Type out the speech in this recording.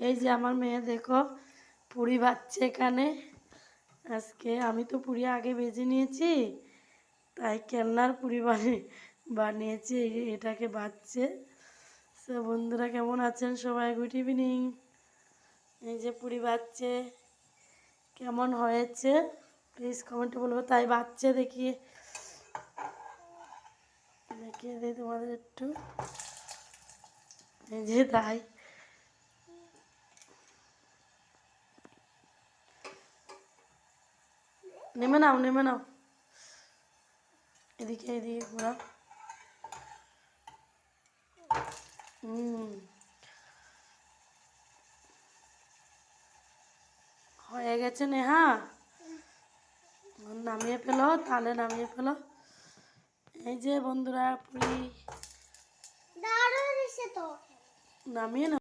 এই যে আমার মেয়ে দেখো পুরি ভাজছে এখানে। আজকে আমি তো পুরি আগে ভেজে নিয়েছি, তাই কেলনার পুরি বানিয়েছি, এটাকে ভাজছে। সো বন্ধুরা কেমন আছেন সবাই, গুড ইভিনিং। এই যে পুরি ভাজছে, কেমন হয়েছে প্লিজ কমেন্টে বলবো। তাই ভাজছে দেখিয়ে দিই তোমাদের একটু। এই যে তাই নেমে নাও এদিকে ঘোরা। হয়ে গেছে নেহা, নামিয়ে ফেলো, তাহলে নামিয়ে ফেলো। এই যে বন্ধুরা পুরি নামিয়ে নাও।